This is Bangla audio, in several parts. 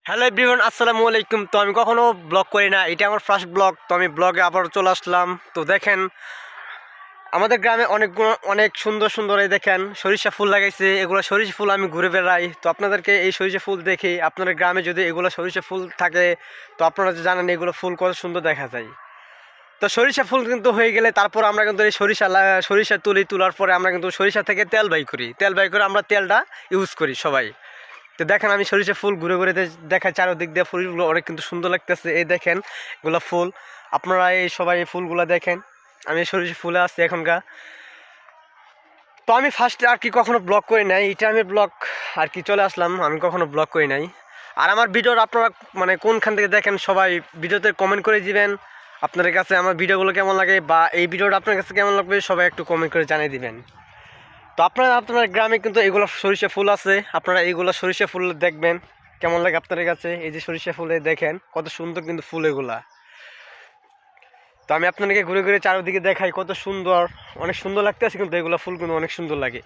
হ্যালো এভরিওয়ান, আসসালামু আলাইকুম। তো আমি কখনো ব্লগ করি না, এটা আমার ফার্স্ট ব্লগ। তো আমি ব্লগে আবার চলে আসলাম। তো দেখেন আমাদের গ্রামে অনেক সুন্দর সুন্দর এই দেখেন সরিষা ফুল লাগাইছে। এগুলো সরিষা ফুল আমি ঘুরে বেড়াই, তো আপনাদেরকে এই সরিষা ফুল দেখি। আপনাদের গ্রামে যদি এগুলো সরিষা ফুল থাকে তো আপনারা যে জানেন এগুলো ফুল কত সুন্দর দেখা যায়। তো সরিষা ফুল কিন্তু হয়ে গেলে তারপর আমরা কিন্তু এই সরিষা তোলার পরে আমরা কিন্তু সরিষা থেকে তেল বাই করে আমরা তেলটা ইউজ করি সবাই। তো দেখেন আমি সরিষা ফুল ঘুরে ঘুরে দেখাই, চারদিক দিয়ে ফুলগুলো অনেক কিন্তু সুন্দর লাগতেছে। এই দেখেন এগুলো ফুল, আপনারা এই সবাই এই ফুলগুলো দেখেন। আমি সরিষা ফুলে আসছি এখনকার। তো আমি ফার্স্টে আর কি কখনো ব্লগ করি নাই, এটা আমি ব্লগ আর কি চলে আসলাম, আমি কখনো ব্লগ করি নাই। আর আমার ভিডিওর আপনারা মানে কোনখান থেকে দেখেন সবাই ভিডিওতে কমেন্ট করে দিবেন। আপনাদের কাছে আমার ভিডিওগুলো কেমন লাগে বা এই ভিডিওটা আপনার কাছে কেমন লাগবে সবাই একটু কমেন্ট করে জানিয়ে দিবেন। তো আপনার গ্রামে কিন্তু এগুলো সরিষা ফুল আছে, আপনারা এইগুলো সরিষা ফুল দেখবেন কেমন লাগে আপনাদের কাছে। এই যে সরিষা ফুলে দেখেন কত সুন্দর কিন্তু ফুল এগুলা। তো আমি আপনাদেরকে ঘুরে ঘুরে চারিদিকে দেখাই কত সুন্দর, অনেক সুন্দর লাগতেছে কিন্তু এগুলো ফুল কিন্তু অনেক সুন্দর লাগে।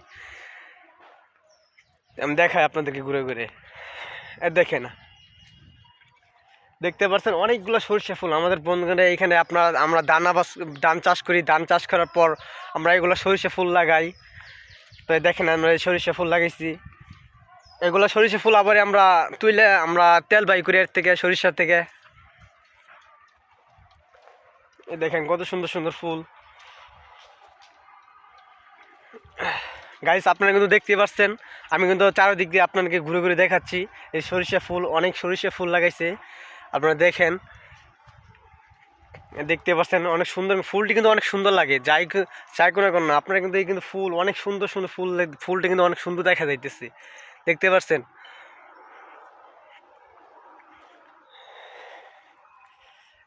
আমি দেখাই আপনাদেরকে ঘুরে ঘুরে। দেখেন, দেখতে পাচ্ছেন অনেকগুলো সরিষা ফুল আমাদের বন্ধুরা এখানে। আমরা ধান চাষ করি, ধান চাষ করার পর আমরা এগুলো সরিষা ফুল লাগাই। তো দেখেন আমরা এই সরিষা ফুল লাগাইছি। এগুলো সরিষা ফুল আবার আমরা তুইলে আমরা তেল বাই করি এর থেকে, সরিষা থেকে। দেখেন কত সুন্দর সুন্দর ফুল। গাইস আপনারা কিন্তু দেখতে পাচ্ছেন, আমি কিন্তু চারিদিক দিয়ে আপনাদেরকে ঘুরে ঘুরে দেখাচ্ছি। এই সরিষা ফুল, অনেক সরিষা ফুল লাগাইছে আপনারা দেখেন। দেখতে পাচ্ছেন অনেক সুন্দর ফুলটি কিন্তু অনেক সুন্দর লাগে। যাই কোনো না আপনারা কিন্তু এই কিন্তু ফুল অনেক সুন্দর সুন্দর ফুলটি কিন্তু অনেক সুন্দর দেখা যাইতেছে, দেখতে পাচ্ছেন।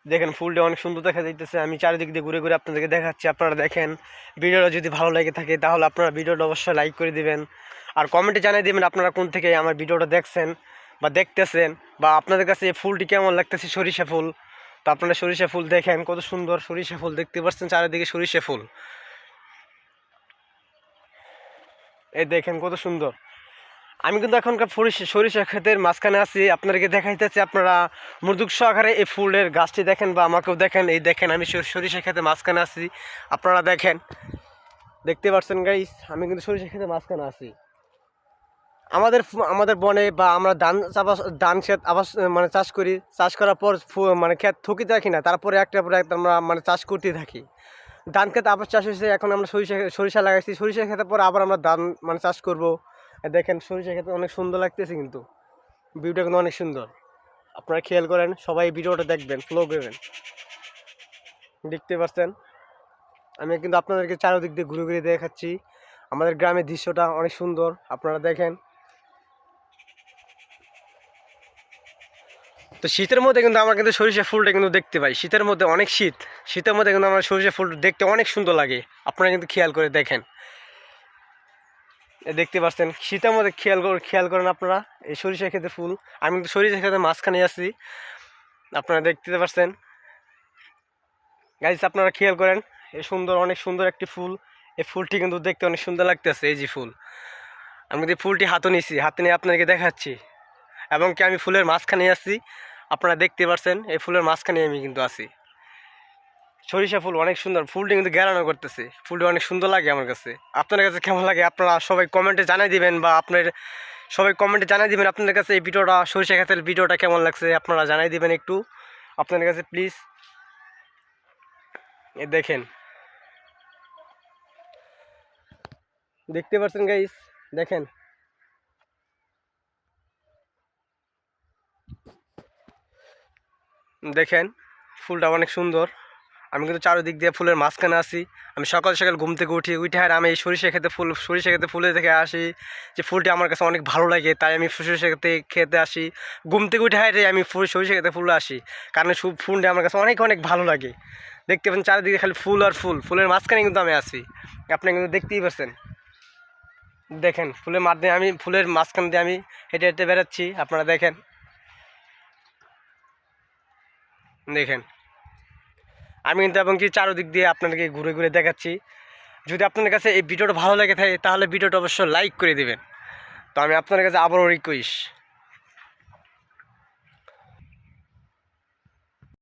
দেখেন ফুলটা অনেক সুন্দর দেখা যাইতেছে। আমি চারিদিক দিয়ে ঘুরে ঘুরে আপনাদেরকে দেখাচ্ছি, আপনারা দেখেন। ভিডিওটা যদি ভালো লেগে থাকে তাহলে আপনারা ভিডিওটা অবশ্যই লাইক করে দিবেন। আর কমেন্টে জানিয়ে দেবেন আপনারা কোন থেকে আমার ভিডিওটা দেখছেন বা দেখতেছেন, বা আপনাদের কাছে এই ফুলটি কেমন লাগতেছে সরিষা ফুল। তো আপনারা সরিষা ফুল দেখেন কত সুন্দর সরিষা ফুল, দেখতে পাচ্ছেন চারিদিকে সরিষা ফুল। এই দেখেন কত সুন্দর। আমি কিন্তু এখনকার সরিষা ক্ষেতের মাঝখানে আছি, আপনাদেরকে দেখাইতেছি। আপনারা মনোযোগ সহকারে এই ফুলের গাছটি দেখেন বা আমাকেও দেখেন। এই দেখেন আমি সরিষা ক্ষেতের মাঝখানে আছি, আপনারা দেখেন। দেখতে পাচ্ছেন গাইস, আমি কিন্তু সরিষা ক্ষেতের মাঝখানে আছি। আমাদের বনে বা আমরা ধান ক্ষেত আবাস মানে চাষ করি। চাষ করার পর মানে ক্ষেত থকিতে রাখি না, তারপরে একটা পরে একটা আমরা মানে চাষ করতে থাকি। ধান ক্ষেত আবার চাষ হয়েছে, এখন আমরা সরিষা লাগাইছি। সরিষা ক্ষেতের পর আবার আমরা ধান মানে চাষ করব। দেখেন সরিষা ক্ষেতে অনেক সুন্দর লাগতেছে কিন্তু, ভিউটা কিন্তু অনেক সুন্দর। আপনারা খেয়াল করেন, সবাই ভিডিওটা দেখবেন, ফলো করবেন। দেখতে পাচ্ছেন আমি কিন্তু আপনাদেরকে চারিদিক দিয়ে ঘুরে ঘুরে দেখাচ্ছি। আমাদের গ্রামের দৃশ্যটা অনেক সুন্দর, আপনারা দেখেন। তো শীতের মধ্যে কিন্তু আমরা কিন্তু সরিষা ফুলটা কিন্তু দেখতে পাই। শীতের মধ্যে অনেক শীতের মধ্যে কিন্তু আমার সরিষা ফুল দেখতে অনেক সুন্দর লাগে, আপনারা কিন্তু খেয়াল করে দেখেন। দেখতে পাচ্ছেন শীতের মধ্যে খেয়াল করেন আপনারা এই সরিষা ক্ষেতে ফুল। আমি কিন্তু সরিষা ক্ষেতে মাঝখানে আছি, আপনারা দেখতে পাচ্ছেন। গাইস আপনারা খেয়াল করেন, এই সুন্দর অনেক সুন্দর একটি ফুল। এই ফুলটি কিন্তু দেখতে অনেক সুন্দর লাগতেছে। এই যে ফুল, আমি কিন্তু ফুলটি হাতে নিয়ে আপনাদেরকে দেখাচ্ছি। এবং কি আমি ফুলের মাঝখানে আছি, আপনারা দেখতে পাচ্ছেন। এই ফুলের মাঝখানে আমি কিন্তু আছি। সরিষা ফুল অনেক সুন্দর, ফুলটি কিন্তু গেরানো করতেছে। ফুলটি অনেক সুন্দর লাগে আমার কাছে। আপনাদের কাছে কেমন লাগে আপনারা সবাই কমেন্টে জানিয়ে দিবেন, বা সবাই কমেন্টে জানিয়ে দিবেন আপনাদের কাছে এই ভিডিওটা, সরিষা ক্ষেতের ভিডিওটা কেমন লাগছে আপনারা জানিয়ে দিবেন একটু আপনাদের কাছে প্লিজ। এ দেখেন, দেখতে পাচ্ছেন গাইস, দেখেন। দেখেন ফুলটা অনেক সুন্দর। আমি কিন্তু চারিদিক দিয়ে ফুলের মাঝখানে আছি। আমি সকাল সকাল ঘুম থেকে উঠে আর আমি এই সরিষা খেতে ফুলে থেকে আসি। যে ফুলটি আমার কাছে অনেক ভালো লাগে, তাই আমি সরিষা খেতে আসি। ঘুম থেকে উঠে হারে আমি সরিষা খেতে ফুলে আসি, কারণ ফুলটা আমার কাছে অনেক অনেক ভালো লাগে। দেখতে পাচ্ছেন চারিদিকে খালি ফুল আর ফুল, ফুলের মাঝখানে কিন্তু আমি আছি, আপনি কিন্তু দেখতেই পাচ্ছেন। দেখেন ফুলের মাঝখান দিয়ে আমি হেঁটে হেঁটে বেড়াচ্ছি, আপনারা দেখেন। দেখেন আমি কিন্তু এবং কি চারদিক দিয়ে আপনাদেরকে ঘুরে ঘুরে দেখাচ্ছি। যদি আপনাদের কাছে এই ভিডিওটা ভালো লেগে থাকে তাহলে ভিডিওটা অবশ্যই লাইক করে দিবেন। তো আমি আপনাদের কাছে আবারও রিকোয়েস্ট,